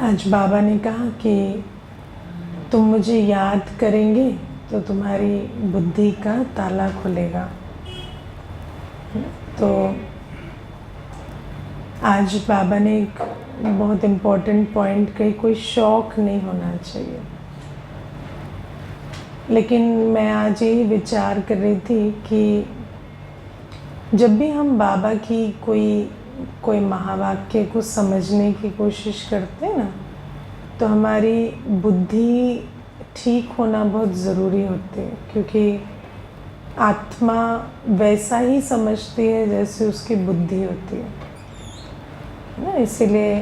आज बाबा ने कहा कि तुम मुझे याद करेंगे तो तुम्हारी बुद्धि का ताला खुलेगा। तो आज बाबा ने एक बहुत इम्पोर्टेंट पॉइंट कही, कोई शौक नहीं होना चाहिए। लेकिन मैं आज यही विचार कर रही थी कि जब भी हम बाबा की कोई महावाक्य को समझने की कोशिश करते हैं ना, तो हमारी बुद्धि ठीक होना बहुत ज़रूरी होती है, क्योंकि आत्मा वैसा ही समझती है जैसे उसकी बुद्धि होती है ना। इसीलिए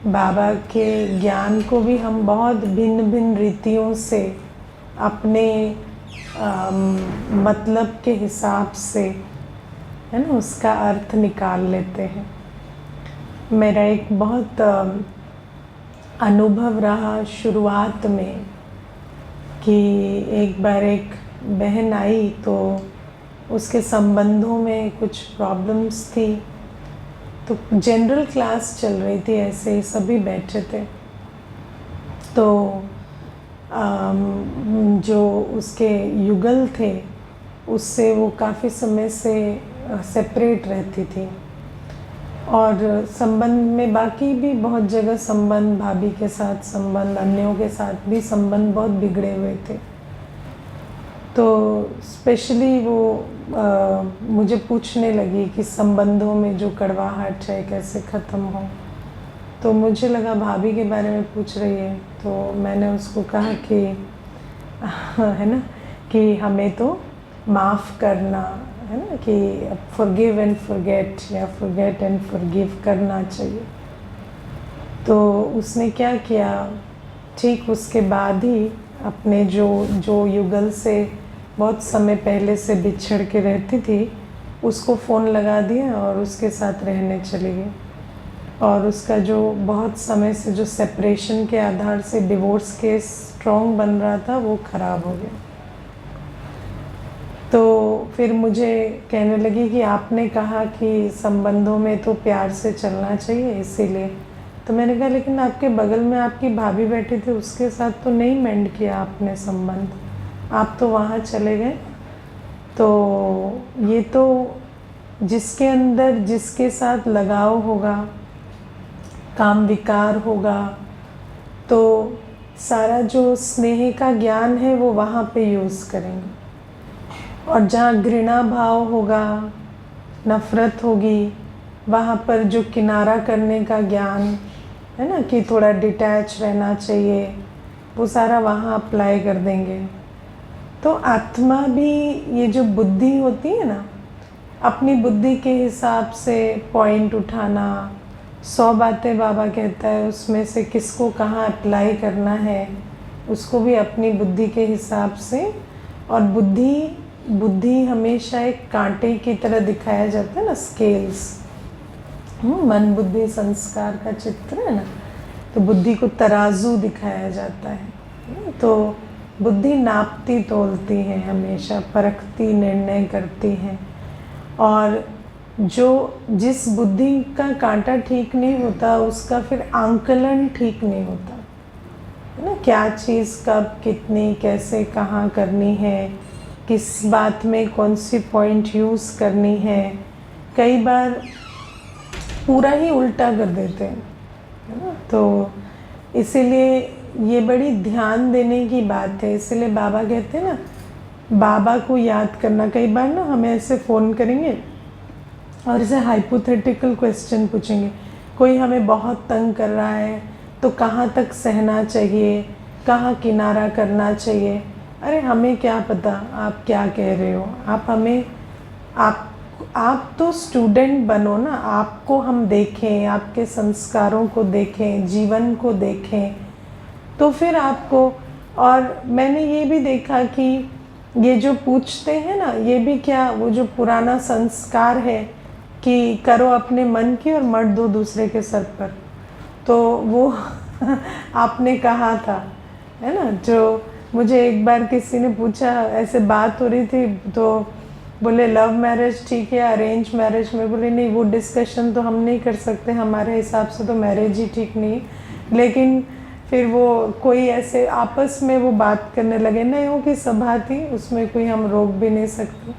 बाबा के ज्ञान को भी हम बहुत भिन्न भिन्न रीतियों से अपने मतलब के हिसाब से, है ना, उसका अर्थ निकाल लेते हैं। मेरा एक बहुत अनुभव रहा शुरुआत में कि एक बार एक बहन आई तो उसके संबंधों में कुछ प्रॉब्लम्स थी। तो जनरल क्लास चल रही थी, ऐसे ही सभी बैठे थे। तो जो उसके युगल थे उससे वो काफ़ी समय से सेपरेट रहती थी, और संबंध में बाकी भी बहुत जगह संबंध, भाभी के साथ संबंध, अन्यों के साथ भी संबंध बहुत बिगड़े हुए थे। तो स्पेशली वो मुझे पूछने लगी कि संबंधों में जो कड़वाहट है कैसे ख़त्म हो। तो मुझे लगा भाभी के बारे में पूछ रही है, तो मैंने उसको कहा कि है ना, कि हमें तो माफ़ करना, है ना, कि फॉरगिव एंड फॉरगेट या फॉरगेट एंड फॉरगिव करना चाहिए। तो उसने क्या किया, ठीक उसके बाद ही अपने जो युगल से बहुत समय पहले से बिछड़ के रहती थी उसको फ़ोन लगा दिया और उसके साथ रहने चली गई। और उसका जो बहुत समय से जो सेपरेशन के आधार से डिवोर्स केस स्ट्रॉन्ग बन रहा था वो ख़राब हो गया। तो फिर मुझे कहने लगी कि आपने कहा कि संबंधों में तो प्यार से चलना चाहिए, इसीलिए। तो मैंने कहा लेकिन आपके बगल में आपकी भाभी बैठी थी, उसके साथ तो नहीं मेंड किया आपने संबंध, आप तो वहाँ चले गए। तो ये तो जिसके अंदर जिसके साथ लगाव होगा, काम विकार होगा, तो सारा जो स्नेह का ज्ञान है वो वहाँ पे यूज़ करेंगे। और जहाँ घृणा भाव होगा, नफ़रत होगी, वहाँ पर जो किनारा करने का ज्ञान है ना, कि थोड़ा डिटैच रहना चाहिए, वो सारा वहाँ अप्लाई कर देंगे। तो आत्मा भी, ये जो बुद्धि होती है ना, अपनी बुद्धि के हिसाब से पॉइंट उठाना, 100 बातें बाबा कहता है उसमें से किसको कहाँ अप्लाई करना है, उसको भी अपनी बुद्धि के हिसाब से। और बुद्धि हमेशा एक कांटे की तरह दिखाया जाता है ना, स्केल्स, मन बुद्धि संस्कार का चित्र है ना, तो बुद्धि को तराजू दिखाया जाता है। तो बुद्धि नापती तोलती है, हमेशा परखती, निर्णय करती है। और जिस बुद्धि का कांटा ठीक नहीं होता उसका फिर आंकलन ठीक नहीं होता है ना, क्या चीज़ कब कितनी कैसे कहाँ करनी है, किस बात में कौन सी पॉइंट यूज़ करनी है, कई बार पूरा ही उल्टा कर देते हैं, है ना। तो इसीलिए ये बड़ी ध्यान देने की बात है। इसीलिए बाबा कहते हैं ना, बाबा को याद करना। कई बार ना हमें ऐसे फ़ोन करेंगे और ऐसे हाइपोथेटिकल क्वेश्चन पूछेंगे, कोई हमें बहुत तंग कर रहा है तो कहाँ तक सहना चाहिए, कहाँ किनारा करना चाहिए। अरे हमें क्या पता आप क्या कह रहे हो, आप तो स्टूडेंट बनो ना, आपको हम देखें, आपके संस्कारों को देखें, जीवन को देखें, तो फिर आपको। और मैंने ये भी देखा कि ये जो पूछते हैं ना, ये भी क्या, वो जो पुराना संस्कार है कि करो अपने मन की और मत दो दूसरे के सर पर, तो वो आपने कहा था, है ना। जो मुझे एक बार किसी ने पूछा, ऐसे बात हो रही थी, तो बोले लव मैरिज ठीक है अरेंज मैरिज में, बोले नहीं वो डिस्कशन तो हम नहीं कर सकते, हमारे हिसाब से तो मैरिज ही ठीक नहीं। लेकिन फिर वो कोई ऐसे आपस में वो बात करने लगे, नयों की सभा थी, उसमें कोई हम रोक भी नहीं सकते।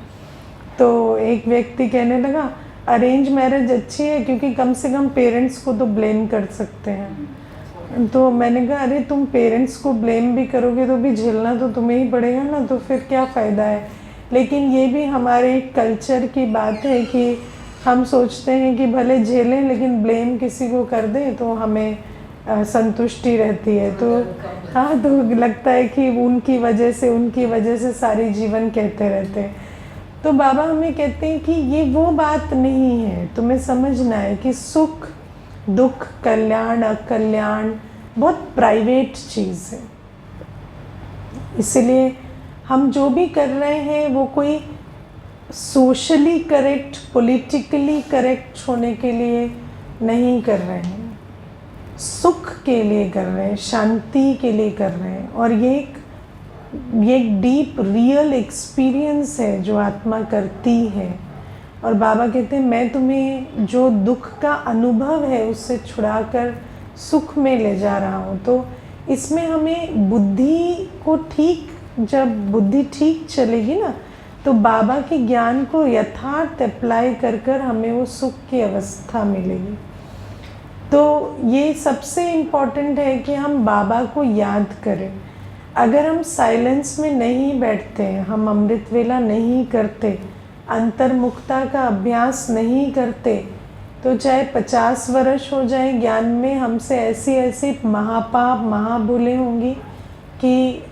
तो एक व्यक्ति कहने लगा अरेंज मैरिज अच्छी है क्योंकि कम से कम पेरेंट्स को तो ब्लेम कर सकते हैं। तो मैंने कहा अरे तुम पेरेंट्स को ब्लेम भी करोगे तो भी झेलना तो तुम्हें ही पड़ेगा ना, तो फिर क्या फ़ायदा है। लेकिन ये भी हमारे कल्चर की बात है कि हम सोचते हैं कि भले झेलें लेकिन ब्लेम किसी को कर दें तो हमें संतुष्टि रहती है। तो हाँ, तो लगता है कि उनकी वजह से सारी जीवन कहते रहते हैं। तो बाबा हमें कहते हैं कि ये वो बात नहीं है, तुम्हें समझना है कि सुख दुख कल्याण अकल्याण बहुत प्राइवेट चीज़ है। इसलिए हम जो भी कर रहे हैं वो कोई सोशली करेक्ट, पॉलिटिकली करेक्ट होने के लिए नहीं कर रहे हैं, सुख के लिए कर रहे हैं, शांति के लिए कर रहे हैं। और ये एक डीप रियल एक्सपीरियंस है जो आत्मा करती है। और बाबा कहते हैं मैं तुम्हें जो दुख का अनुभव है उससे छुड़ाकर सुख में ले जा रहा हूँ। तो इसमें हमें बुद्धि को जब बुद्धि ठीक चलेगी ना, तो बाबा के ज्ञान को यथार्थ अप्लाई कर हमें वो सुख की अवस्था मिलेगी। तो ये सबसे इम्पॉर्टेंट है कि हम बाबा को याद करें। अगर हम साइलेंस में नहीं बैठते, हम अमृत वेला नहीं करते, अंतर्मुखता का अभ्यास नहीं करते, तो चाहे 50 वर्ष हो जाए ज्ञान में, हमसे ऐसी महापाप महाभूलें होंगी कि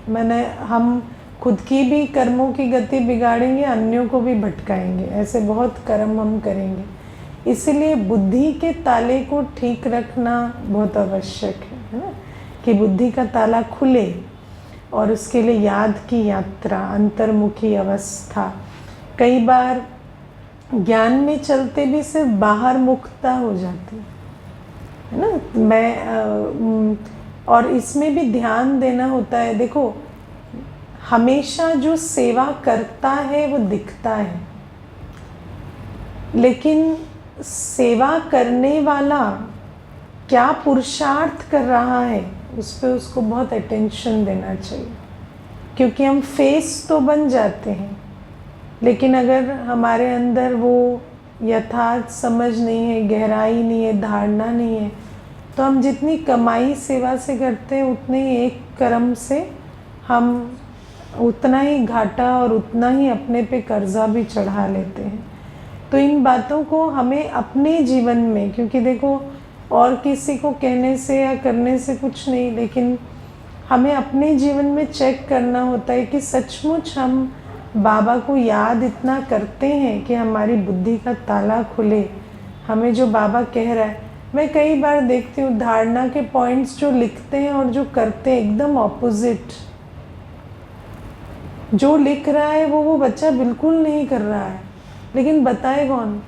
हम खुद की भी कर्मों की गति बिगाड़ेंगे, अन्यों को भी भटकाएंगे। ऐसे बहुत कर्म हम करेंगे। इसीलिए बुद्धि के ताले को ठीक रखना बहुत आवश्यक है ना, कि बुद्धि का ताला खुले। और उसके लिए याद की यात्रा, अंतर्मुखी अवस्था। कई बार ज्ञान में चलते भी सिर्फ बाहर मुक्ता हो जाती है ना। और इसमें भी ध्यान देना होता है। देखो, हमेशा जो सेवा करता है वो दिखता है, लेकिन सेवा करने वाला क्या पुरुषार्थ कर रहा है उस पर उसको बहुत अटेंशन देना चाहिए। क्योंकि हम फेस तो बन जाते हैं, लेकिन अगर हमारे अंदर वो यथार्थ समझ नहीं है, गहराई नहीं है, धारणा नहीं है, तो हम जितनी कमाई सेवा से करते हैं उतने ही एक कर्म से हम उतना ही घाटा और उतना ही अपने पे कर्जा भी चढ़ा लेते हैं। तो इन बातों को हमें अपने जीवन में, क्योंकि देखो और किसी को कहने से या करने से कुछ नहीं, लेकिन हमें अपने जीवन में चेक करना होता है कि सचमुच हम बाबा को याद इतना करते हैं कि हमारी बुद्धि का ताला खुले। हमें जो बाबा कह रहा है, मैं कई बार देखती हूँ धारणा के पॉइंट्स जो लिखते हैं और जो करते हैं एकदम ऑपोजिट। जो लिख रहा है वो बच्चा बिल्कुल नहीं कर रहा है, लेकिन बताए कौन,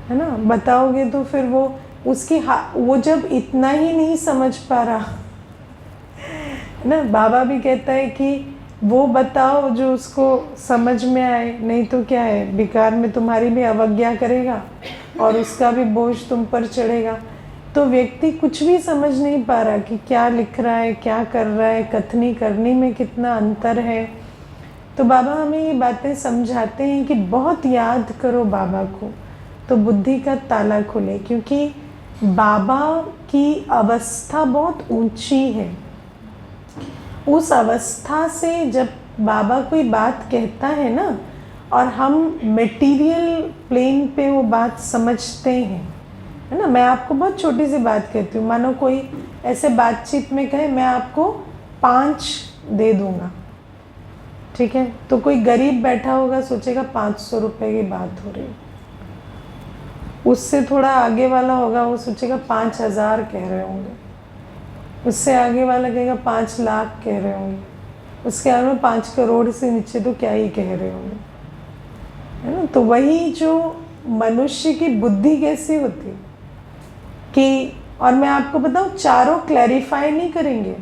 है ना। बताओगे तो फिर वो जब इतना ही नहीं समझ पा रहा ना, बाबा भी कहता है कि वो बताओ जो उसको समझ में आए, नहीं तो क्या है, बेकार में तुम्हारी भी अवज्ञा करेगा और उसका भी बोझ तुम पर चढ़ेगा। तो व्यक्ति कुछ भी समझ नहीं पा रहा कि क्या लिख रहा है, क्या कर रहा है, कथनी करनी में कितना अंतर है। तो बाबा हमें ये बातें समझाते हैं कि बहुत याद करो बाबा को, तो बुद्धि का ताला खुले। क्योंकि बाबा की अवस्था बहुत ऊंची है। उस अवस्था से जब बाबा कोई बात कहता है ना, और हम मटेरियल प्लेन पे वो बात समझते हैं, है ना। मैं आपको बहुत छोटी सी बात कहती हूँ, मानो कोई ऐसे बातचीत में कहे मैं आपको 5 दे दूँगा, ठीक है। तो कोई गरीब बैठा होगा, सोचेगा 500 रुपये की बात हो रही है। उससे थोड़ा आगे वाला होगा, वो सोचेगा 5000 कह रहे होंगे। उससे आगे वाला कहेगा 5 लाख कह रहे होंगे। उसके आगे में 5 करोड़ से नीचे तो क्या ही कह रहे होंगे, है ना। तो वही जो मनुष्य की बुद्धि कैसी होती कि, और मैं आपको बताऊँ, चारों क्लैरिफाई नहीं करेंगे,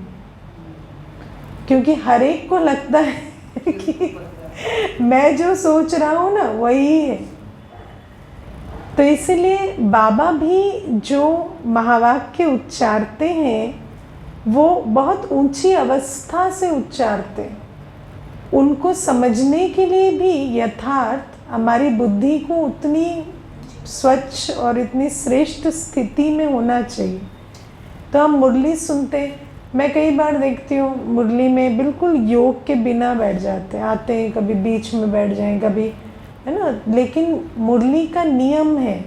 क्योंकि हर एक को लगता है कि मैं जो सोच रहा हूँ ना वही है। तो इसीलिए बाबा भी जो महावाक्य उच्चारते हैं वो बहुत ऊंची अवस्था से उच्चारते हैं। उनको समझने के लिए भी यथार्थ हमारी बुद्धि को उतनी स्वच्छ और इतनी श्रेष्ठ स्थिति में होना चाहिए। तो हम मुरली सुनते, मैं कई बार देखती हूँ मुरली में बिल्कुल योग के बिना बैठ जाते हैं, आते हैं कभी बीच में बैठ जाएं कभी, है ना। लेकिन मुरली का नियम है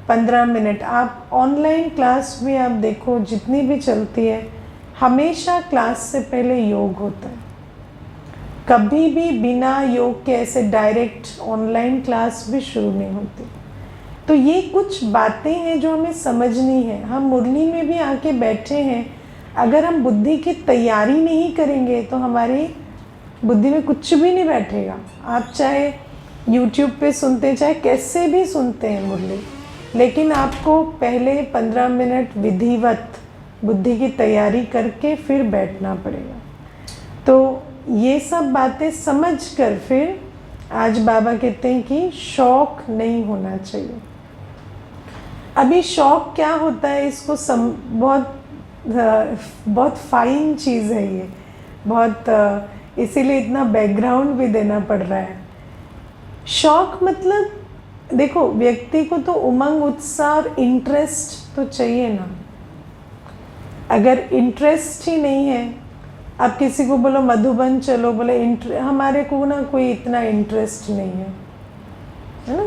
15 मिनट। आप ऑनलाइन क्लास भी आप देखो जितनी भी चलती है, हमेशा क्लास से पहले योग होता है। कभी भी बिना योग के ऐसे डायरेक्ट ऑनलाइन क्लास भी शुरू नहीं होती। तो ये कुछ बातें हैं जो हमें समझनी है। हम मुरली में भी आके बैठे हैं, अगर हम बुद्धि की तैयारी नहीं करेंगे तो हमारी बुद्धि में कुछ भी नहीं बैठेगा। आप चाहे YouTube पे सुनते, चाहे कैसे भी सुनते हैं मुरली, लेकिन आपको पहले 15 मिनट विधिवत बुद्धि की तैयारी करके फिर बैठना पड़ेगा। तो ये सब बातें समझ कर फिर आज बाबा कहते हैं कि शौक नहीं होना चाहिए। अभी शौक क्या होता है इसको बहुत फाइन चीज़ है ये, बहुत इसीलिए इतना बैकग्राउंड भी देना पड़ रहा है। शौक मतलब देखो, व्यक्ति को तो उमंग, उत्साह और इंटरेस्ट तो चाहिए ना। अगर इंटरेस्ट ही नहीं है, आप किसी को बोलो मधुबन चलो, बोले हमारे को ना कोई इतना इंटरेस्ट नहीं है ना।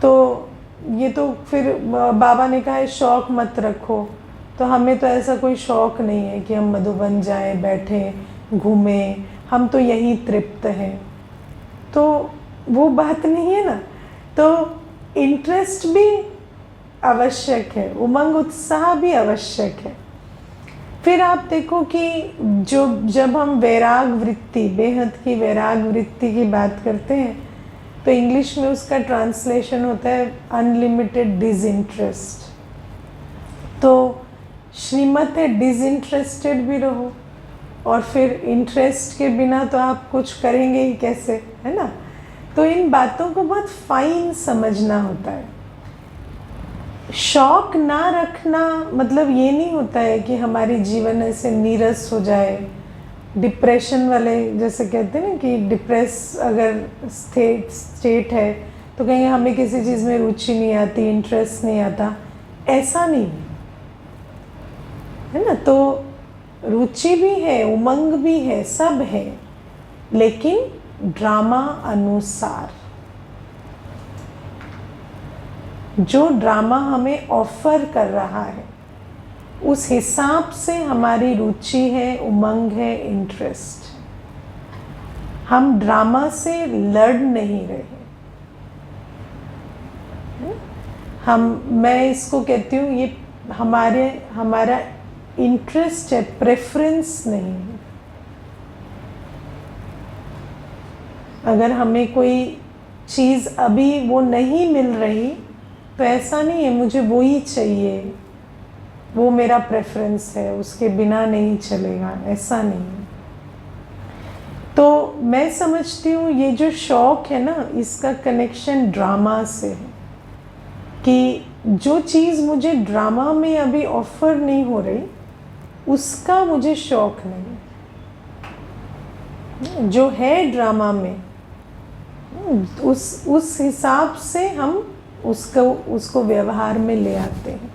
तो ये तो फिर बाबा ने कहा है शौक मत रखो, तो हमें तो ऐसा कोई शौक नहीं है कि हम मधुबन जाएं, बैठें, घूमें, हम तो यहीं तृप्त हैं। तो वो बात नहीं है ना। तो इंटरेस्ट भी आवश्यक है, उमंग उत्साह भी आवश्यक है। फिर आप देखो कि जब हम वैराग वृत्ति, बेहद की वैराग वृत्ति की बात करते हैं, तो इंग्लिश में उसका ट्रांसलेशन होता है अनलिमिटेड डिसइंटरेस्ट। तो श्रीमत है डिसइंटरेस्टेड भी रहो, और फिर इंटरेस्ट के बिना तो आप कुछ करेंगे ही कैसे, है ना। तो इन बातों को बहुत फाइन समझना होता है। शौक ना रखना मतलब ये नहीं होता है कि हमारी जीवन ऐसे नीरस हो जाए, डिप्रेशन वाले जैसे कहते हैं ना कि डिप्रेस अगर स्टेट है तो कहेंगे हमें किसी चीज़ में रुचि नहीं आती, इंटरेस्ट नहीं आता। ऐसा नहीं है ना। तो रुचि भी है, उमंग भी है, सब है, लेकिन ड्रामा अनुसार। जो ड्रामा हमें ऑफर कर रहा है उस हिसाब से हमारी रुचि है, उमंग है, इंटरेस्ट। हम ड्रामा से लड़ नहीं रहे। मैं इसको कहती हूँ ये हमारा इंटरेस्ट है, प्रेफरेंस नहीं है। अगर हमें कोई चीज़ अभी वो नहीं मिल रही तो ऐसा नहीं है मुझे वो ही चाहिए, वो मेरा प्रेफरेंस है, उसके बिना नहीं चलेगा, ऐसा नहीं है। तो मैं समझती हूँ ये जो शौक है ना, इसका कनेक्शन ड्रामा से है कि जो चीज़ मुझे ड्रामा में अभी ऑफर नहीं हो रही उसका मुझे शौक नहीं। जो है ड्रामा में उस हिसाब से हम उसको व्यवहार में ले आते हैं।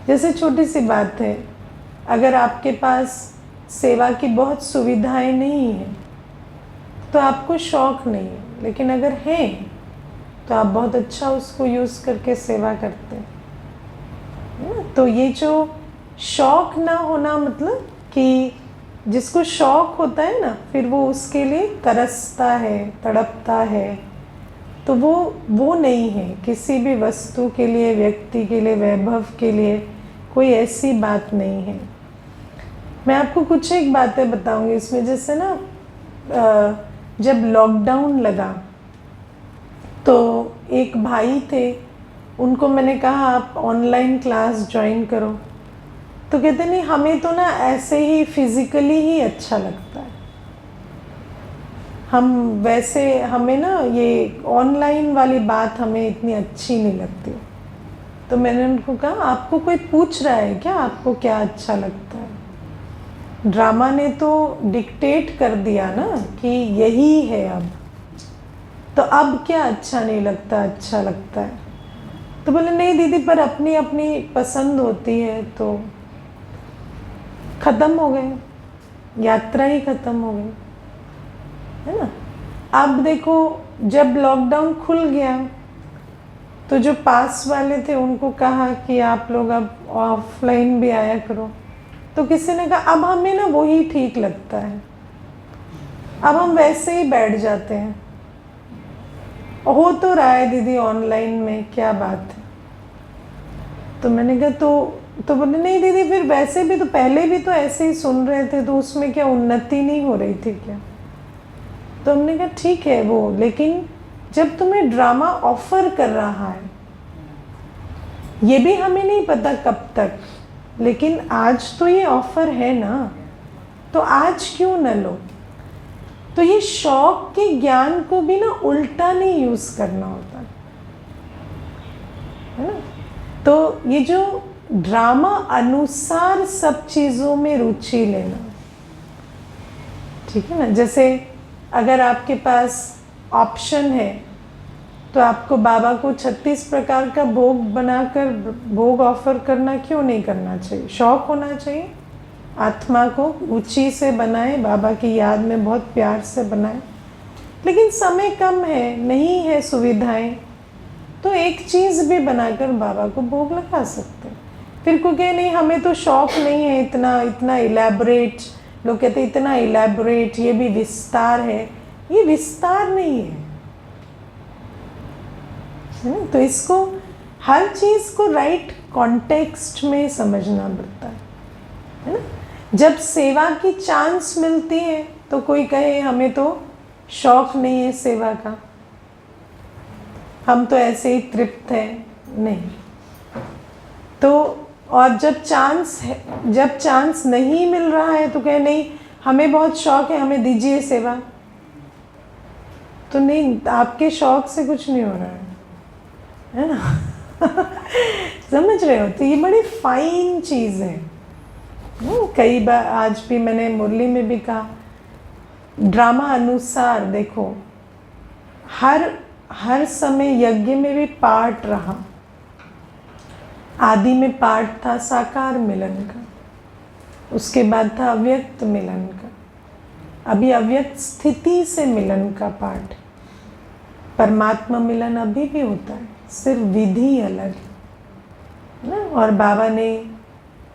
जैसे छोटी सी बात है, अगर आपके पास सेवा की बहुत सुविधाएं नहीं हैं तो आपको शौक नहीं है, लेकिन अगर हैं तो आप बहुत अच्छा उसको यूज़ करके सेवा करते हैं। तो ये जो शौक ना होना मतलब कि जिसको शौक होता है ना, फिर वो उसके लिए तरसता है, तड़पता है, तो वो नहीं है। किसी भी वस्तु के लिए, व्यक्ति के लिए, वैभव के लिए कोई ऐसी बात नहीं है। मैं आपको कुछ एक बातें बताऊंगी इसमें। जैसे ना जब लॉकडाउन लगा तो एक भाई थे, उनको मैंने कहा आप ऑनलाइन क्लास ज्वाइन करो, तो कहते नहीं हमें तो ना ऐसे ही फिज़िकली ही अच्छा लगता है, हम वैसे हमें ना ये ऑनलाइन वाली बात हमें इतनी अच्छी नहीं लगती। तो मैंने उनको कहा आपको कोई पूछ रहा है क्या, आपको क्या अच्छा लगता है? ड्रामा ने तो डिक्टेट कर दिया ना कि यही है अब, तो अब क्या अच्छा नहीं लगता, अच्छा लगता है। तो बोले नहीं दीदी, पर अपनी अपनी पसंद होती है। तो ख़त्म हो गए, यात्रा ही ख़त्म हो गई, है ना। अब देखो, जब लॉकडाउन खुल गया तो जो पास वाले थे उनको कहा कि आप लोग अब ऑफलाइन भी आया करो। तो किसी ने कहा अब हमें ना वही ठीक लगता है, अब हम वैसे ही बैठ जाते हैं। हो तो रहा है दीदी ऑनलाइन में, क्या बात है। तो मैंने कहा तो बोले नहीं दीदी, फिर वैसे भी तो पहले भी तो ऐसे ही सुन रहे थे, तो उसमें क्या उन्नति नहीं हो रही थी क्या? तो हमने कहा ठीक है वो, लेकिन जब तुम्हें ड्रामा ऑफर कर रहा है, ये भी हमें नहीं पता कब तक, लेकिन आज तो ये ऑफर है ना, तो आज क्यों न लो। तो ये शौक के ज्ञान को भी ना उल्टा नहीं यूज करना होता है ना। तो ये जो ड्रामा अनुसार सब चीज़ों में रुचि लेना, ठीक है ना। जैसे अगर आपके पास ऑप्शन है तो आपको बाबा को 36 प्रकार का भोग बनाकर भोग ऑफर करना क्यों नहीं करना चाहिए? शौक होना चाहिए, आत्मा को रुचि से बनाए, बाबा की याद में बहुत प्यार से बनाए। लेकिन समय कम है, नहीं है सुविधाएं, तो एक चीज़ भी बनाकर बाबा को भोग लगा सकते हैं। फिर कोई कहे नहीं हमें तो शौक नहीं है इतना इलेबोरेट, लोग कहते हैं इतना इलेबोरेट, ये भी विस्तार है। ये विस्तार नहीं है ना। तो इसको हर चीज़ को राइट कॉन्टेक्स्ट में समझना पड़ता है ना। जब सेवा की चांस मिलती है तो कोई कहे हमें तो शौक नहीं है सेवा का, हम तो ऐसे ही तृप्त हैं, नहीं। तो और जब चांस नहीं मिल रहा है तो कहे नहीं हमें बहुत शौक है, हमें दीजिए सेवा। तो नहीं, आपके शौक से कुछ नहीं हो रहा है ना। समझ रहे हो? तो ये बड़ी फाइन चीज़ है। कई बार आज भी मैंने मुरली में भी कहा, ड्रामा अनुसार देखो, हर समय यज्ञ में भी पार्ट रहा। आदि में पार्ट था साकार मिलन का, उसके बाद था अव्यक्त मिलन का, अभी अव्यक्त स्थिति से मिलन का पार्ट। परमात्मा मिलन अभी भी होता है, सिर्फ विधि अलग है ना। और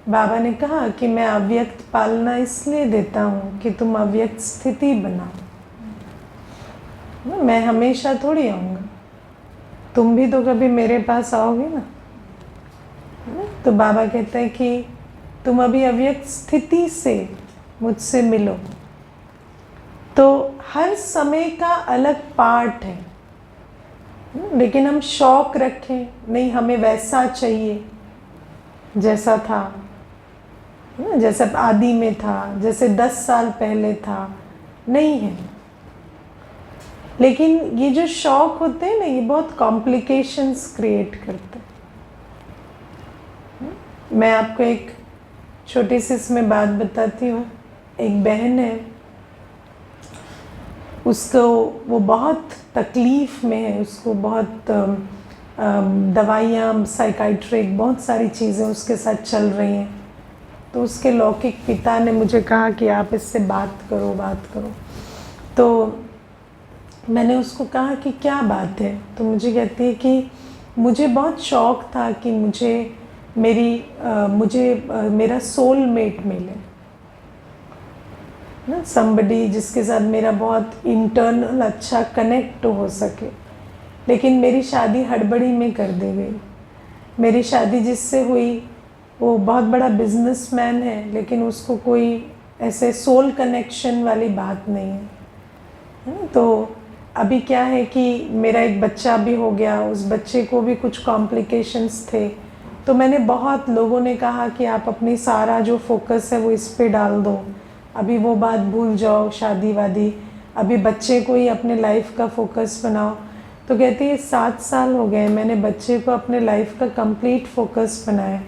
बाबा ने कहा कि मैं अव्यक्त पालना इसलिए देता हूँ कि तुम अव्यक्त स्थिति बनाओ। मैं हमेशा थोड़ी आऊँगा, तुम भी तो कभी मेरे पास आओगे ना। तो बाबा कहते हैं कि तुम अभी अव्यक्त स्थिति से मुझसे मिलो। तो हर समय का अलग पार्ट है, लेकिन हम शौक रखें, नहीं हमें वैसा चाहिए जैसा था, जैसे आदि में था, जैसे 10 साल पहले था, नहीं है। लेकिन ये जो शौक होते हैं ना, ये बहुत कॉम्प्लिकेशंस क्रिएट करते हैं। मैं आपको एक छोटी सी इसमें बात बताती हूँ। एक बहन है, उसको वो बहुत तकलीफ़ में है, उसको बहुत दवाइयाँ, साइकाइट्रिक बहुत सारी चीज़ें उसके साथ चल रही हैं। तो उसके लौकिक पिता ने मुझे कहा कि आप इससे बात करो। तो मैंने उसको कहा कि क्या बात है। तो मुझे कहती है कि मुझे बहुत शौक़ था कि मुझे मेरा सोलमेट मिले ना, समबडी जिसके साथ मेरा बहुत इंटरनल अच्छा कनेक्ट हो सके। लेकिन मेरी शादी हड़बड़ी में कर दी गई। मेरी शादी जिससे हुई वो बहुत बड़ा बिजनेसमैन है, लेकिन उसको कोई ऐसे सोल कनेक्शन वाली बात नहीं है। तो अभी क्या है कि मेरा एक बच्चा भी हो गया, उस बच्चे को भी कुछ कॉम्प्लिकेशंस थे। तो मैंने बहुत लोगों ने कहा कि आप अपनी सारा जो फोकस है वो इस पे डाल दो, अभी वो बात भूल जाओ, शादी वादी, अभी बच्चे को ही अपने लाइफ का फोकस बनाओ। तो कहती है 7 साल हो गए मैंने बच्चे को अपने लाइफ का कंप्लीट फोकस बनाया,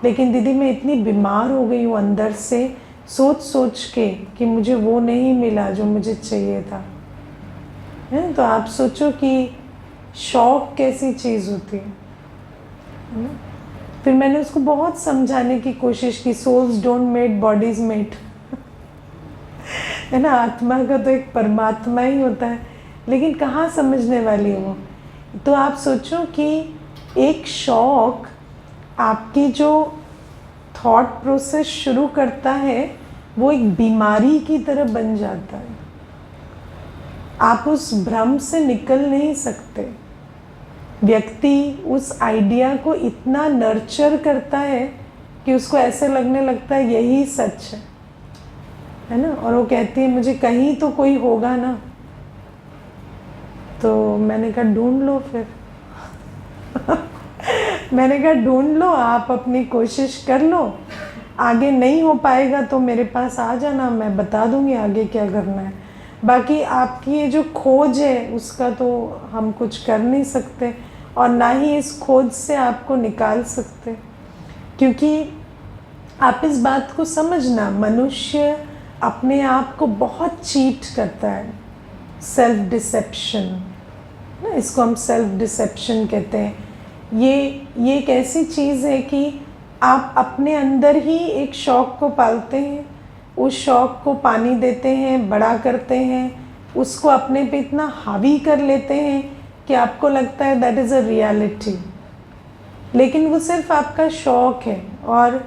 लेकिन दीदी मैं इतनी बीमार हो गई हूँ अंदर से सोच सोच के कि मुझे वो नहीं मिला जो मुझे चाहिए था। है तो आप सोचो कि शौक कैसी चीज़ होती है ना। फिर मैंने उसको बहुत समझाने की कोशिश की, souls don't made bodies made है ना, आत्मा का तो एक परमात्मा ही होता है, लेकिन कहाँ समझने वाली है वो। तो आप सोचो कि एक शौक आपकी जो थॉट प्रोसेस शुरू करता है वो एक बीमारी की तरह बन जाता है। आप उस भ्रम से निकल नहीं सकते। व्यक्ति उस आइडिया को इतना नर्चर करता है कि उसको ऐसे लगने लगता है यही सच है ना। और वो कहती है मुझे कहीं तो कोई होगा ना। तो मैंने कहा ढूंढ लो फिर मैंने कहा ढूंढ लो, आप अपनी कोशिश कर लो, आगे नहीं हो पाएगा तो मेरे पास आ जाना, मैं बता दूंगी आगे क्या करना है। बाकी आपकी ये जो खोज है उसका तो हम कुछ कर नहीं सकते, और ना ही इस खोज से आपको निकाल सकते, क्योंकि आप इस बात को समझना, मनुष्य अपने आप को बहुत चीट करता है। सेल्फ डिसेप्शन ना, इसको हम सेल्फ डिसेप्शन कहते हैं। ये एक ऐसी चीज़ है कि आप अपने अंदर ही एक शौक़ को पालते हैं, उस शौक़ को पानी देते हैं, बड़ा करते हैं, उसको अपने पे इतना हावी कर लेते हैं कि आपको लगता है दैट इज़ अ रियलिटी, लेकिन वो सिर्फ आपका शौक़ है। और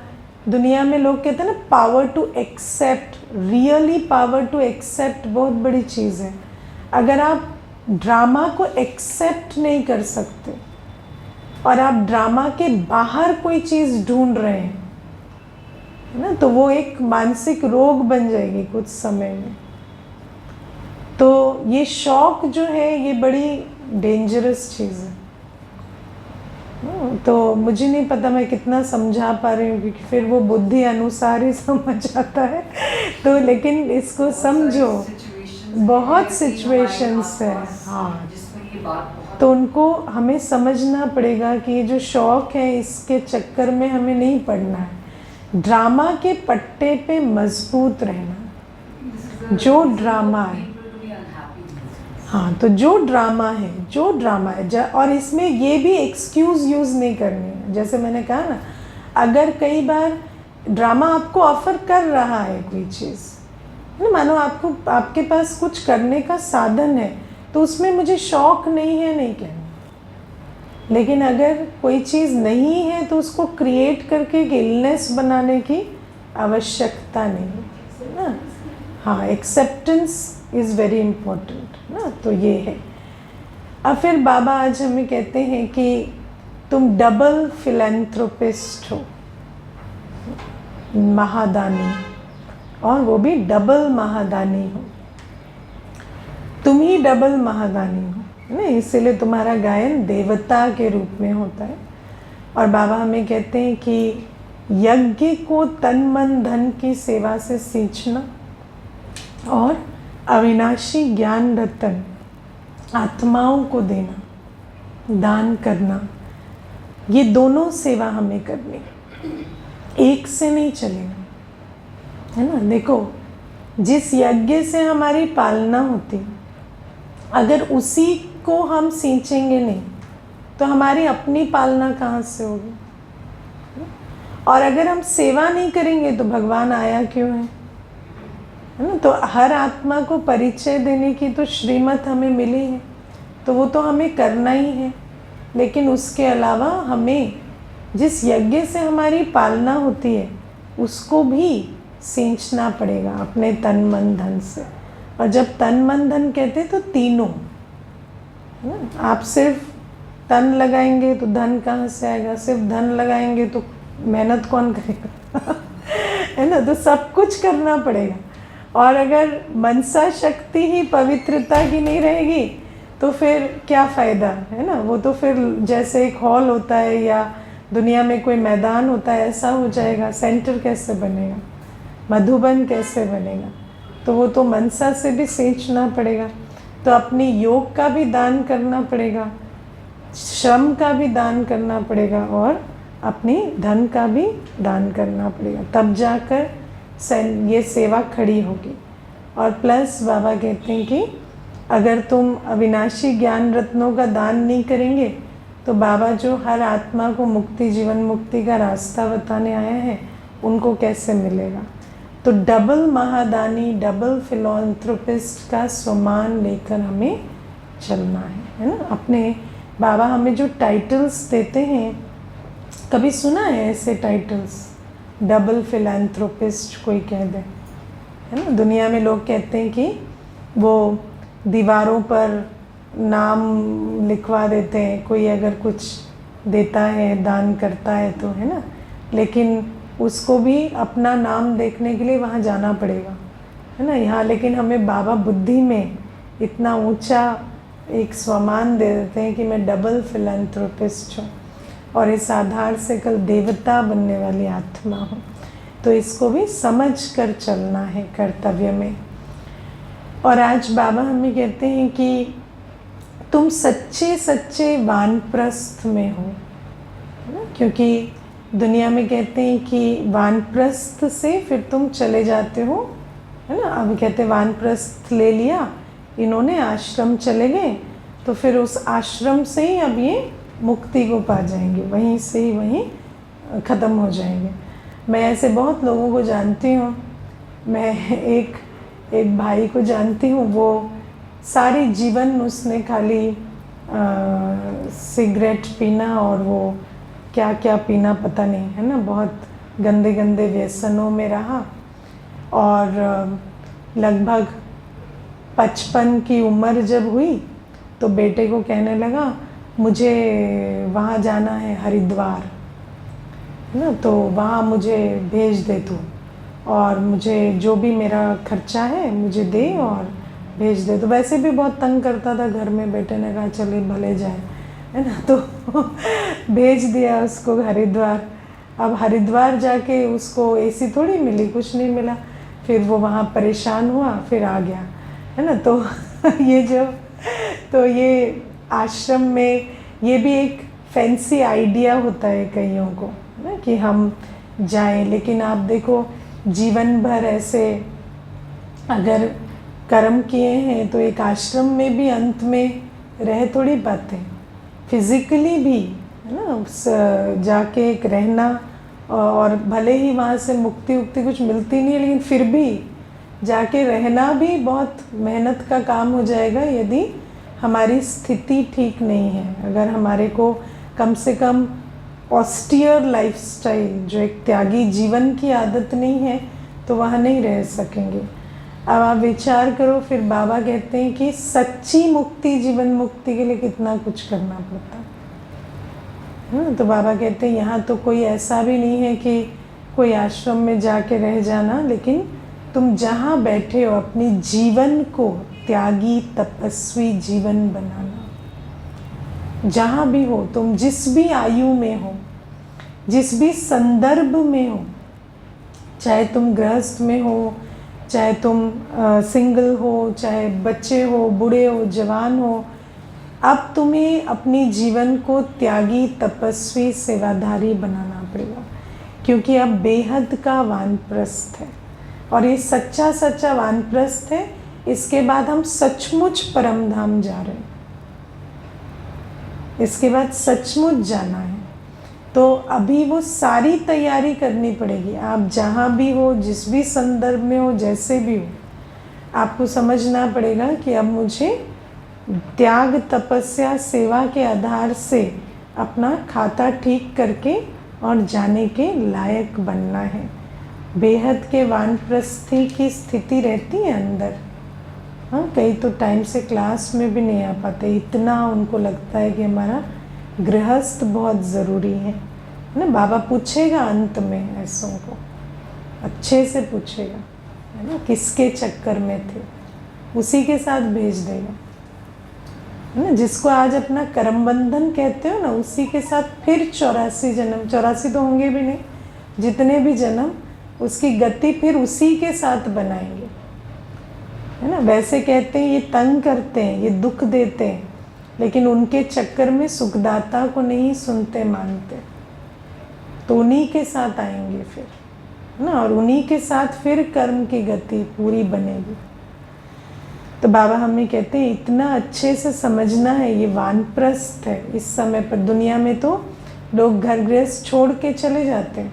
दुनिया में लोग कहते हैं ना power to accept, really power to accept बहुत बड़ी चीज़ है। अगर आप ड्रामा को एक्सेप्ट नहीं कर सकते और आप ड्रामा के बाहर कोई चीज़ ढूंढ रहे हैं ना, तो वो एक मानसिक रोग बन जाएगी कुछ समय में। तो ये शौक जो है ये बड़ी डेंजरस चीज़ है। तो मुझे नहीं पता मैं कितना समझा पा रही हूँ, क्योंकि फिर वो बुद्धि अनुसार ही समझ आता है। तो लेकिन इसको समझो, बहुत सिचुएशंस है हाँ, तो उनको हमें समझना पड़ेगा कि ये जो शौक़ है इसके चक्कर में हमें नहीं पड़ना है। ड्रामा के पट्टे पे मजबूत रहना, जो ड्रामा है हाँ, तो जो ड्रामा है और इसमें ये भी एक्सक्यूज़ यूज़ नहीं करनी है। जैसे मैंने कहा ना, अगर कई बार ड्रामा आपको ऑफ़र कर रहा है कोई चीज़ ना, मानो आपके पास कुछ करने का साधन है, तो उसमें मुझे शौक़ नहीं है नहीं कहना। लेकिन अगर कोई चीज़ नहीं है तो उसको क्रिएट करके एक इलनेस बनाने की आवश्यकता नहीं है ना। हाँ, एक्सेप्टेंस इज़ वेरी इम्पोर्टेंट ना। तो ये है। अब फिर बाबा आज हमें कहते हैं कि तुम डबल फिलैंथ्रोपिस्ट हो, महादानी, और वो भी डबल महादानी हो। तुम ही डबल महादानी हो ना, इसीलिए तुम्हारा गायन देवता के रूप में होता है। और बाबा हमें कहते हैं कि यज्ञ को तन मन धन की सेवा से सींचना और अविनाशी ज्ञान रतन आत्माओं को देना, दान करना, ये दोनों सेवा हमें करनी, एक से नहीं चलेगा, है ना। देखो, जिस यज्ञ से हमारी पालना होती, अगर उसी को हम सींचेंगे नहीं तो हमारी अपनी पालना कहाँ से होगी। और अगर हम सेवा नहीं करेंगे तो भगवान आया क्यों है ना। तो हर आत्मा को परिचय देने की तो श्रीमत हमें मिली है, तो वो तो हमें करना ही है। लेकिन उसके अलावा हमें जिस यज्ञ से हमारी पालना होती है उसको भी सींचना पड़ेगा अपने तन मन धन से। और जब तन मन धन कहते तो तीनों, आप सिर्फ तन लगाएंगे तो धन कहाँ से आएगा, सिर्फ धन लगाएंगे तो मेहनत कौन करेगा है ना। तो सब कुछ करना पड़ेगा। और अगर मनसा शक्ति ही पवित्रता की नहीं रहेगी तो फिर क्या फ़ायदा, है ना। वो तो फिर जैसे एक हॉल होता है या दुनिया में कोई मैदान होता है, ऐसा हो जाएगा। सेंटर कैसे बनेगा, मधुबन कैसे बनेगा। तो वो तो मनसा से भी सींचना पड़ेगा। तो अपनी योग का भी दान करना पड़ेगा, श्रम का भी दान करना पड़ेगा और अपनी धन का भी दान करना पड़ेगा, तब जाकर ये सेवा खड़ी होगी। और प्लस बाबा कहते हैं कि अगर तुम अविनाशी ज्ञान रत्नों का दान नहीं करेंगे तो बाबा जो हर आत्मा को मुक्ति, जीवन मुक्ति का रास्ता बताने आया है, उनको कैसे मिलेगा। तो डबल महादानी, डबल फिलॉन्थ्रोपिस्ट का सम्मान लेकर हमें चलना है ना। अपने बाबा हमें जो टाइटल्स देते हैं, कभी सुना है ऐसे टाइटल्स? डबल फिलैंथ्रोपिस्ट कोई कह दे, है ना। दुनिया में लोग कहते हैं कि वो दीवारों पर नाम लिखवा देते हैं, कोई अगर कुछ देता है, दान करता है तो, है ना। लेकिन उसको भी अपना नाम देखने के लिए वहाँ जाना पड़ेगा, है ना। यहाँ लेकिन हमें बाबा बुद्धि में इतना ऊंचा एक सम्मान दे देते हैं कि मैं डबल फिलैंथ्रोपिस्ट हूँ और इस आधार से कल देवता बनने वाली आत्मा हूँ। तो इसको भी समझ कर चलना है कर्तव्य में। और आज बाबा हमें कहते हैं कि तुम सच्चे सच्चे वानप्रस्थ में हो, है ना। क्योंकि दुनिया में कहते हैं कि वानप्रस्थ से फिर तुम चले जाते हो, है ना। अब कहते हैं वानप्रस्थ ले लिया इन्होंने, आश्रम चले गए, तो फिर उस आश्रम से ही अब ये मुक्ति को पा जाएंगे, वहीं से ही वहीं ख़त्म हो जाएंगे। मैं ऐसे बहुत लोगों को जानती हूँ। मैं एक भाई को जानती हूँ, वो सारी जीवन उसने खाली सिगरेट पीना और वो क्या क्या पीना पता नहीं, है ना। बहुत गंदे गंदे व्यसनों में रहा और लगभग 55 की उम्र जब हुई तो बेटे को कहने लगा मुझे वहाँ जाना है हरिद्वार, है ना, तो वहाँ मुझे भेज दे तू और मुझे जो भी मेरा खर्चा है मुझे दे और भेज दे। तो वैसे भी बहुत तंग करता था घर में, बेटे ने कहा चले भले जाए, है ना। तो भेज दिया उसको हरिद्वार। अब हरिद्वार जाके उसको एसी थोड़ी मिली, कुछ नहीं मिला। फिर वो वहाँ परेशान हुआ, फिर आ गया, है ना। तो ये आश्रम में ये भी एक फैंसी आइडिया होता है कईयों को, ना, कि हम जाएं। लेकिन आप देखो जीवन भर ऐसे अगर कर्म किए हैं तो एक आश्रम में भी अंत में रह थोड़ी पाते, फिजिकली भी, है ना। जाके एक रहना, और भले ही वहाँ से मुक्ति उक्ति कुछ मिलती नहीं है, लेकिन फिर भी जाके रहना भी बहुत मेहनत का काम हो जाएगा यदि हमारी स्थिति ठीक नहीं है। अगर हमारे को कम से कम ऑस्टियर लाइफस्टाइल, जो एक त्यागी जीवन की आदत नहीं है, तो वहाँ नहीं रह सकेंगे। अब आप विचार करो, फिर बाबा कहते हैं कि सच्ची मुक्ति, जीवन मुक्ति के लिए कितना कुछ करना पड़ता है। तो बाबा कहते हैं यहाँ तो कोई ऐसा भी नहीं है कि कोई आश्रम में जाके रह जाना, लेकिन तुम जहाँ बैठे हो अपनी जीवन को त्यागी तपस्वी जीवन बनाना। जहाँ भी हो तुम, जिस भी आयु में हो, जिस भी संदर्भ में हो, चाहे तुम गृहस्थ में हो, चाहे तुम सिंगल हो, चाहे बच्चे हो, बूढ़े हो, जवान हो, अब तुम्हें अपनी जीवन को त्यागी तपस्वी सेवाधारी बनाना पड़ेगा। क्योंकि अब बेहद का वानप्रस्थ है और ये सच्चा सच्चा वानप्रस्थ है। इसके बाद हम सचमुच परम धाम जा रहे हैं, इसके बाद सचमुच जाना है। तो अभी वो सारी तैयारी करनी पड़ेगी। आप जहाँ भी हो, जिस भी संदर्भ में हो, जैसे भी हो, आपको समझना पड़ेगा कि अब मुझे त्याग तपस्या सेवा के आधार से अपना खाता ठीक करके और जाने के लायक बनना है। बेहद के वानप्रस्थी की स्थिति रहती है अंदर। हाँ, कई तो टाइम से क्लास में भी नहीं आ पाते, इतना उनको लगता है कि हमारा गृहस्थ बहुत ज़रूरी है ना। बाबा पूछेगा अंत में ऐसों को, अच्छे से पूछेगा, है ना, किसके चक्कर में थे, उसी के साथ भेज देगा, है ना। जिसको आज अपना कर्म बंधन कहते हो ना, उसी के साथ फिर 84 जन्म, 84 तो होंगे भी नहीं, जितने भी जन्म, उसकी गति फिर उसी के साथ बनाएंगे। है ना। वैसे कहते हैं ये तंग करते हैं, ये दुख देते हैं, लेकिन उनके चक्कर में सुखदाता को नहीं सुनते मानते, तो उन्हीं के साथ आएंगे फिर, है ना। और उन्हीं के साथ फिर कर्म की गति पूरी बनेगी। तो बाबा हमें कहते हैं इतना अच्छे से समझना है, ये वानप्रस्थ है। इस समय पर दुनिया में तो लोग घर गृहस्थ छोड़ के चले जाते हैं,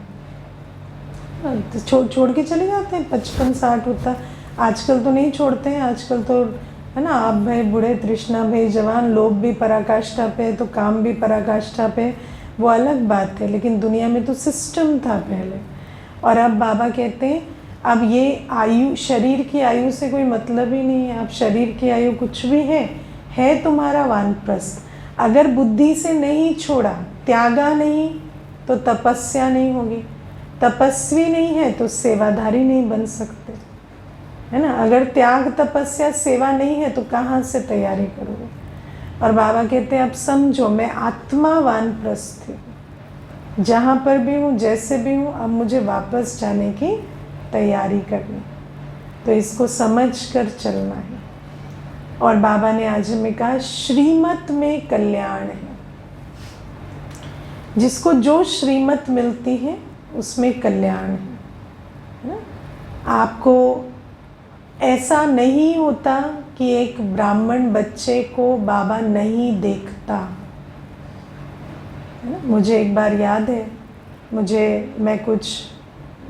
तो छोड़ के चले जाते हैं, 55-60 होता। आजकल तो नहीं छोड़ते हैं, आजकल तो है ना, आप भाई बूढ़े, तृष्णा भाई जवान, लोग भी पराकाष्ठा पे, तो काम भी पराकाष्ठा पे, वो अलग बात है। लेकिन दुनिया में तो सिस्टम था पहले। और अब बाबा कहते हैं अब ये आयु, शरीर की आयु से कोई मतलब ही नहीं है। अब शरीर की आयु कुछ भी है तुम्हारा वानप्रस्थ। अगर बुद्धि से नहीं छोड़ा, त्यागा नहीं, तो तपस्या नहीं होगी। तपस्वी नहीं है तो सेवाधारी नहीं बन सकते, है ना। अगर त्याग, तपस्या, सेवा नहीं है तो कहाँ से तैयारी करोगे। और बाबा कहते हैं अब समझो मैं आत्मा वानप्रस्थ हूँ, जहाँ पर भी हूँ, जैसे भी हूँ, अब मुझे वापस जाने की तैयारी करनी। तो इसको समझ कर चलना है। और बाबा ने आज हमें कहा श्रीमत में कल्याण है। जिसको जो श्रीमत मिलती है उसमें कल्याण है ना। आपको ऐसा नहीं होता कि एक ब्राह्मण बच्चे को बाबा नहीं देखता, है ना। मुझे एक बार याद है, मैं कुछ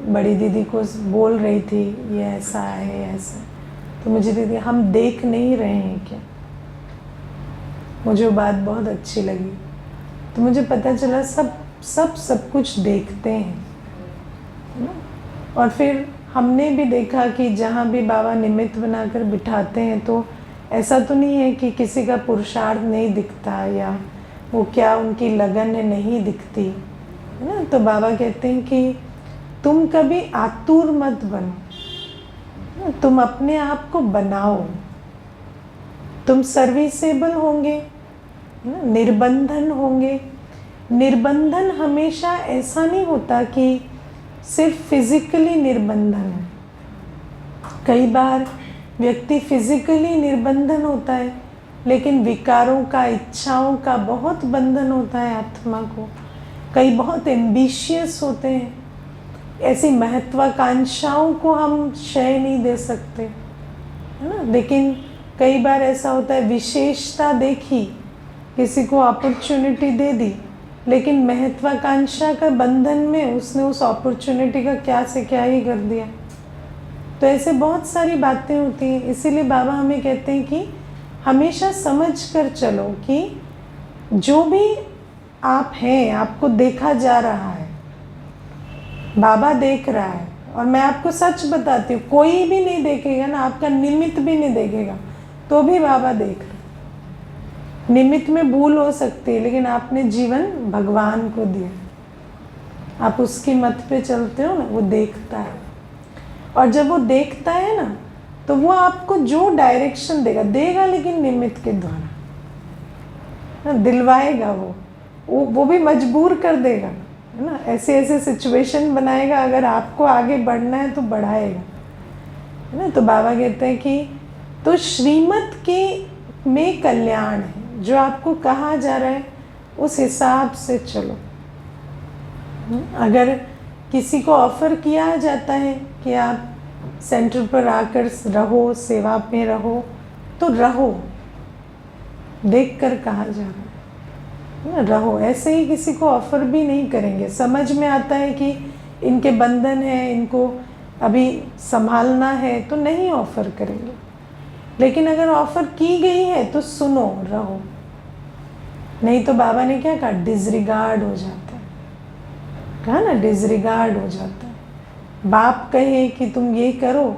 बड़ी दीदी को बोल रही थी ये ऐसा है ऐसा, तो मुझे दीदी हम देख नहीं रहे हैं क्या। मुझे वो बात बहुत अच्छी लगी। तो मुझे पता चला सब कुछ देखते हैं, है ना। और फिर हमने भी देखा कि जहाँ भी बाबा निमित्त बनाकर बिठाते हैं तो ऐसा तो नहीं है कि किसी का पुरुषार्थ नहीं दिखता या वो क्या उनकी लगन है नहीं दिखती, है ना। तो बाबा कहते हैं कि तुम कभी आतुर मत बनो, तुम अपने आप को बनाओ। तुम सर्विसेबल होंगे, निर्बंधन होंगे। निर्बंधन हमेशा ऐसा नहीं होता कि सिर्फ फिजिकली निर्बंधन है। कई बार व्यक्ति फिजिकली निर्बंधन होता है, लेकिन विकारों का, इच्छाओं का बहुत बंधन होता है आत्मा को। कई बहुत एम्बिशियस होते हैं, ऐसी महत्वाकांक्षाओं को हम शय नहीं दे सकते, है ना। लेकिन कई बार ऐसा होता है विशेषता देखी, किसी को अपॉर्चुनिटी दे दी, लेकिन महत्वाकांक्षा का बंधन में उसने उस अपॉर्चुनिटी का क्या से क्या ही कर दिया। तो ऐसे बहुत सारी बातें होती हैं। इसीलिए बाबा हमें कहते हैं कि हमेशा समझ कर चलो कि जो भी आप हैं, आपको देखा जा रहा है, बाबा देख रहा है। और मैं आपको सच बताती हूँ, कोई भी नहीं देखेगा ना, आपका निमित्त भी नहीं देखेगा तो भी बाबा देख रहे। निमित्त में भूल हो सकती है, लेकिन आपने जीवन भगवान को दिया, आप उसकी मत पे चलते हो ना, वो देखता है। और जब वो देखता है ना, तो वो आपको जो डायरेक्शन देगा लेकिन निमित्त के द्वारा दिलवाएगा। वो भी मजबूर कर देगा, है ना। ऐसे ऐसे सिचुएशन बनाएगा, अगर आपको आगे बढ़ना है तो बढ़ाएगा, है ना। तो बाबा कहते हैं कि तो श्रीमत के में कल्याण है। जो आपको कहा जा रहा है उस हिसाब से चलो। अगर किसी को ऑफ़र किया जाता है कि आप सेंटर पर आकर रहो, सेवा में रहो, तो रहो। देख कर कहा जा रहा है ना, रहो। ऐसे ही किसी को ऑफ़र भी नहीं करेंगे। समझ में आता है कि इनके बंधन है, इनको अभी संभालना है, तो नहीं ऑफ़र करेंगे। लेकिन अगर ऑफ़र की गई है तो सुनो, रहो। नहीं तो बाबा ने क्या कहा, डिसरिगार्ड हो जाता है। कहा ना, डिसरिगार्ड हो जाता है। बाप कहे कि तुम ये करो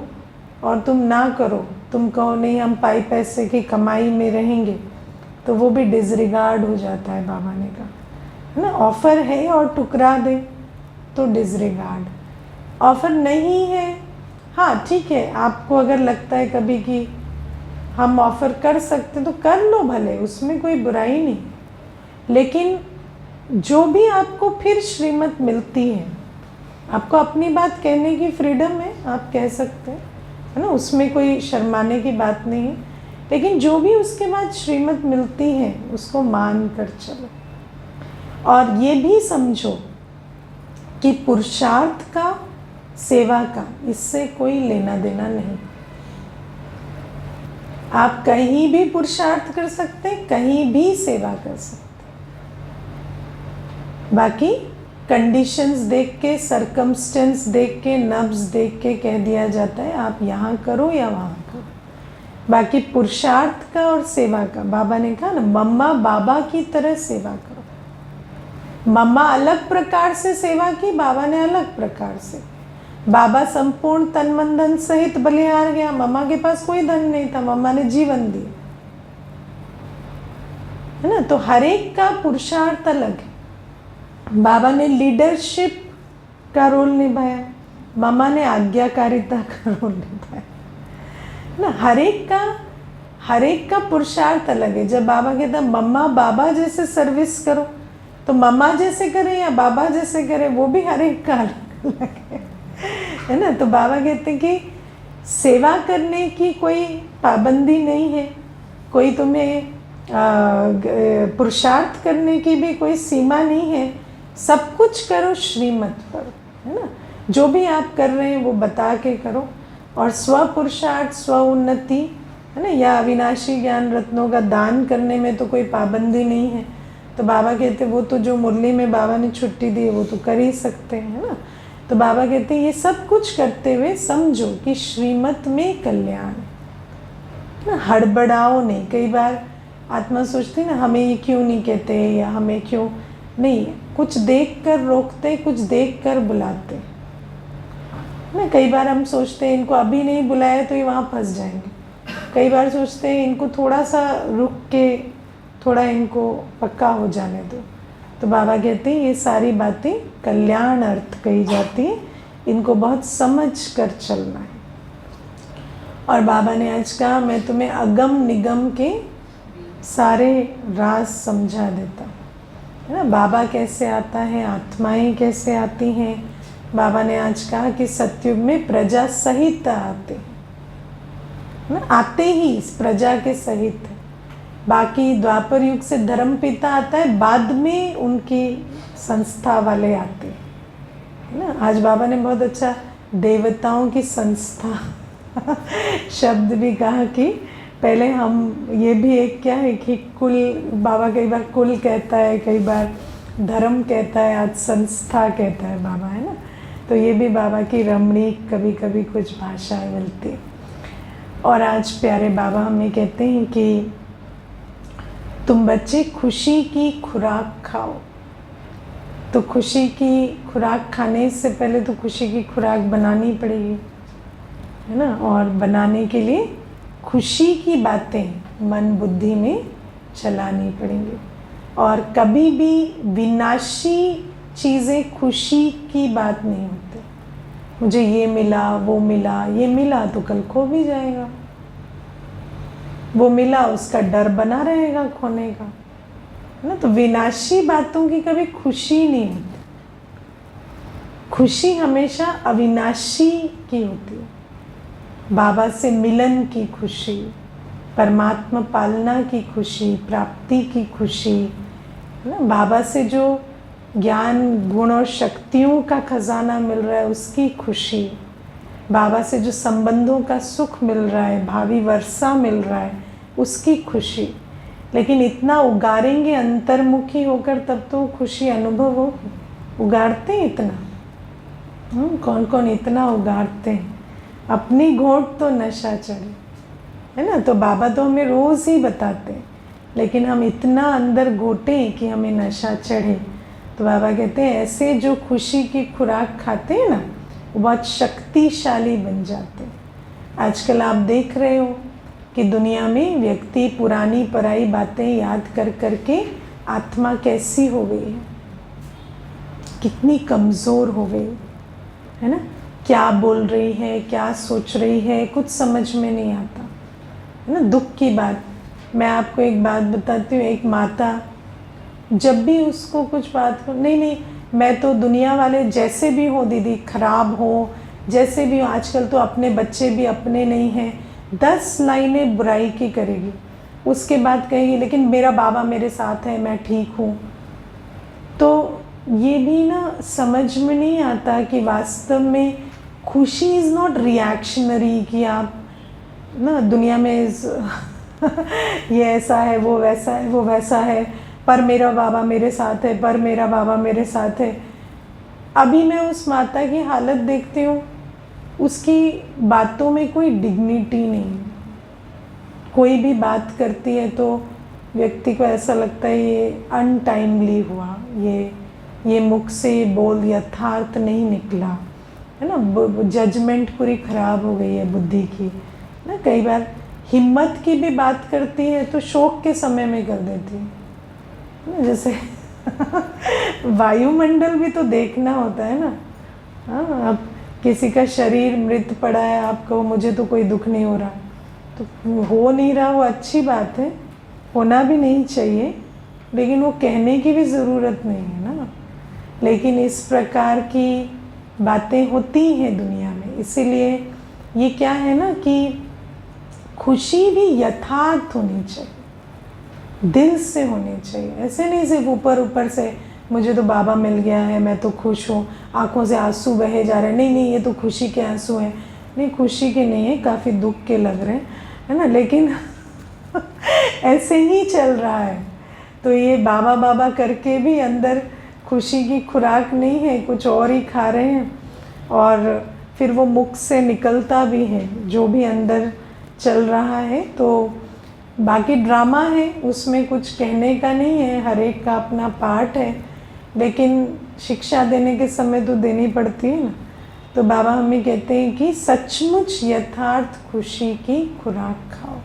और तुम ना करो, तुम कहो नहीं हम पाई पैसे की कमाई में रहेंगे, तो वो भी डिसरिगार्ड हो जाता है। बाबा ने कहा, है ना। ऑफ़र है और टुकरा दे तो डिसरिगार्ड। ऑफ़र नहीं है, हाँ ठीक है, आपको अगर लगता है कभी कि हम ऑफ़र कर सकते तो कर लो भले, उसमें कोई बुराई नहीं। लेकिन जो भी आपको फिर श्रीमत मिलती है, आपको अपनी बात कहने की फ्रीडम है, आप कह सकते हैं। है ना, उसमें कोई शर्माने की बात नहीं है। लेकिन जो भी उसके बाद श्रीमत मिलती है उसको मान कर चलो। और ये भी समझो कि पुरुषार्थ का, सेवा का, इससे कोई लेना देना नहीं। आप कहीं भी पुरुषार्थ कर सकते, कहीं भी सेवा कर सकते। बाकी कंडीशंस देख के, सरकमस्टेंस देख के, नब्ज देख के कह दिया जाता है आप यहाँ करो या वहाँ करो। बाकी पुरुषार्थ का और सेवा का, बाबा ने कहा ना, मम्मा बाबा की तरह सेवा करो। मम्मा अलग प्रकार से सेवा की, बाबा ने अलग प्रकार से। बाबा संपूर्ण तन मन धन सहित बलिहार गया, मम्मा के पास कोई धन नहीं था, मम्मा ने जीवन दिया, है ना। तो हर एक का पुरुषार्थ अलग है। बाबा ने लीडरशिप का रोल निभाया, मम्मा ने आज्ञाकारिता का रोल निभाया, ना। हर एक का पुरुषार्थ अलग है। जब बाबा कहता मम्मा बाबा जैसे सर्विस करो, तो मम्मा जैसे करे या बाबा जैसे करे, वो भी हर एक का अलग है ना। तो बाबा कहते हैं कि सेवा करने की कोई पाबंदी नहीं है, कोई तुम्हें पुरुषार्थ करने की भी कोई सीमा नहीं है। सब कुछ करो श्रीमत पर, है ना। जो भी आप कर रहे हैं वो बता के करो। और स्व पुरुषार्थ, स्व उन्नति, है ना, या अविनाशी ज्ञान रत्नों का दान करने में तो कोई पाबंदी नहीं है। तो बाबा कहते वो तो जो मुरली में बाबा ने छुट्टी दी वो तो कर ही सकते हैं, है ना। तो बाबा कहते हैं ये सब कुछ करते हुए समझो कि श्रीमत में कल्याण है, हड़बड़ाओ नहीं। कई बार आत्मा सोचती ना हमें ये क्यों नहीं कहते, या हमें क्यों नहीं, कुछ देख कर रोकते, कुछ देख कर बुलाते ना। कई बार हम सोचते हैं इनको अभी नहीं बुलाया तो ये वहाँ फंस जाएंगे। कई बार सोचते हैं इनको थोड़ा सा रुक के, थोड़ा इनको पक्का हो जाने दो। तो बाबा कहते हैं ये सारी बातें कल्याण अर्थ कही जाती है, इनको बहुत समझ कर चलना है। और बाबा ने आज कहा मैं तुम्हें अगम निगम के सारे राज समझा देता हूँ, है ना। बाबा कैसे आता है, आत्माएं कैसे आती हैं। बाबा ने आज कहा कि सतयुग में प्रजा सहित आते हैं, ना, आते ही इस प्रजा के सहित है। बाकी द्वापर युग से धर्म पिता आता है, बाद में उनकी संस्था वाले आते हैं, है ना। आज बाबा ने बहुत अच्छा देवताओं की संस्था शब्द भी कहा कि पहले हम, ये भी एक क्या है कि कुल, बाबा कई बार कुल कहता है, कई बार धर्म कहता है, आज संस्था कहता है बाबा, है ना। तो ये भी बाबा की रमणीक कभी कभी कुछ भाषाएं मिलती है। और आज प्यारे बाबा हमें कहते हैं कि तुम बच्चे खुशी की खुराक खाओ। तो खुशी की खुराक खाने से पहले तो खुशी की खुराक बनानी पड़ेगी, है ना। और बनाने के लिए खुशी की बातें मन बुद्धि में चलानी पड़ेंगी। और कभी भी विनाशी चीज़ें खुशी की बात नहीं होती। मुझे ये मिला, वो मिला, ये मिला तो कल खो भी जाएगा, वो मिला उसका डर बना रहेगा खोने का, है ना। तो विनाशी बातों की कभी खुशी नहीं होती। खुशी हमेशा अविनाशी की होती है। बाबा से मिलन की खुशी, परमात्मा पालना की खुशी, प्राप्ति की खुशी, है ना। बाबा से जो ज्ञान गुण और शक्तियों का खजाना मिल रहा है उसकी खुशी, बाबा से जो संबंधों का सुख मिल रहा है, भावी वर्षा मिल रहा है, उसकी खुशी। लेकिन इतना उगारेंगे अंतर्मुखी होकर तब तो खुशी अनुभव हो। उगारते हैं इतना, कौन कौन इतना उगारते हैं। अपनी घोट तो नशा चढ़े, है ना। तो बाबा तो हमें रोज़ ही बताते हैं, लेकिन हम इतना अंदर घोटें कि हमें नशा चढ़े। तो बाबा कहते हैं ऐसे जो खुशी की खुराक खाते हैं ना, वो बहुत शक्तिशाली बन जाते हैं। आजकल आप देख रहे हो कि दुनिया में व्यक्ति पुरानी पराई बातें याद कर कर के आत्मा कैसी हो गई है, कितनी कमज़ोर हो गई, है ना। क्या बोल रही है, क्या सोच रही है, कुछ समझ में नहीं आता, है ना। दुख की बात, मैं आपको एक बात बताती हूँ। एक माता जब भी उसको कुछ बात हो, नहीं मैं तो दुनिया वाले जैसे भी हो दीदी, खराब हो, जैसे भी हो, आजकल तो अपने बच्चे भी अपने नहीं हैं, 10 लाइनें बुराई की करेगी, उसके बाद कहेगी लेकिन मेरा बाबा मेरे साथ है, मैं ठीक हूँ। तो ये भी ना समझ में नहीं आता कि वास्तव में खुशी इज़ नॉट रिएक्शनरी, कि आप ना दुनिया में ये ऐसा है, वो वैसा है, वो वैसा है, पर मेरा बाबा मेरे साथ है, पर मेरा बाबा मेरे साथ है। अभी मैं उस माता की हालत देखती हूँ, उसकी बातों में कोई डिग्निटी नहीं, कोई भी बात करती है तो व्यक्ति को ऐसा लगता है ये अनटाइमली हुआ, ये मुख से ये बोल यथार्थ नहीं निकला, है ना। जजमेंट पूरी खराब हो गई है बुद्धि की ना। कई बार हिम्मत की भी बात करती है तो शोक के समय में कर देती है ना, जैसे वायुमंडल भी तो देखना होता है ना। हाँ, अब किसी का शरीर मृत पड़ा है, आप कहो मुझे तो कोई दुख नहीं हो रहा, तो हो नहीं रहा, वो अच्छी बात है, होना भी नहीं चाहिए, लेकिन वो कहने की भी ज़रूरत नहीं है ना। लेकिन इस प्रकार की बातें होती हैं दुनिया में, इसीलिए ये क्या है ना कि खुशी भी यथार्थ होनी चाहिए, दिल से होनी चाहिए। ऐसे नहीं सिर्फ ऊपर ऊपर से मुझे तो बाबा मिल गया है, मैं तो खुश हूँ, आंखों से आंसू बहे जा रहे हैं, नहीं नहीं ये तो खुशी के आंसू हैं, नहीं खुशी के नहीं है, काफ़ी दुख के लग रहे हैं, है ना। लेकिन ऐसे ही चल रहा है, तो ये बाबा बाबा करके भी अंदर खुशी की खुराक नहीं है, कुछ और ही खा रहे हैं, और फिर वो मुख से निकलता भी है जो भी अंदर चल रहा है। तो बाकी ड्रामा है, उसमें कुछ कहने का नहीं है, हर एक का अपना पार्ट है, लेकिन शिक्षा देने के समय तो देनी पड़ती है ना। तो बाबा हमें कहते हैं कि सचमुच यथार्थ खुशी की खुराक खाओ,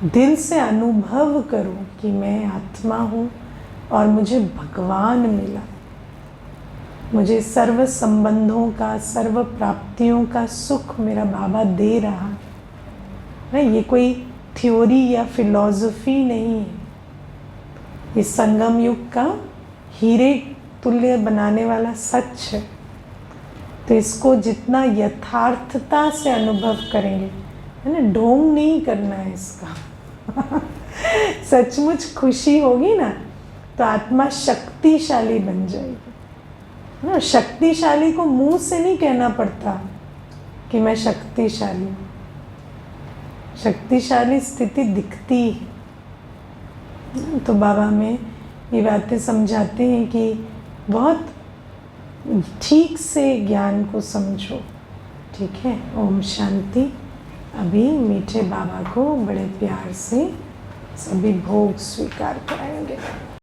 दिल से अनुभव करो कि मैं आत्मा हूँ और मुझे भगवान मिला, मुझे सर्व संबंधों का, सर्व प्राप्तियों का सुख मेरा बाबा दे रहा है। ये कोई थ्योरी या फिलॉसफी नहीं है, ये संगम युग का हीरे तुल्य बनाने वाला सच है। तो इसको जितना यथार्थता से अनुभव करेंगे, है ना, ढोंग नहीं करना है इसका सचमुच खुशी होगी ना तो आत्मा शक्तिशाली बन जाएगी ना। शक्तिशाली को मुंह से नहीं कहना पड़ता कि मैं शक्तिशाली हूँ, शक्तिशाली स्थिति दिखती है। तो बाबा हमें ये बातें समझाते हैं कि बहुत ठीक से ज्ञान को समझो, ठीक है। ओम शांति। अभी मीठे बाबा को बड़े प्यार से सभी भोग स्वीकार कराएंगे।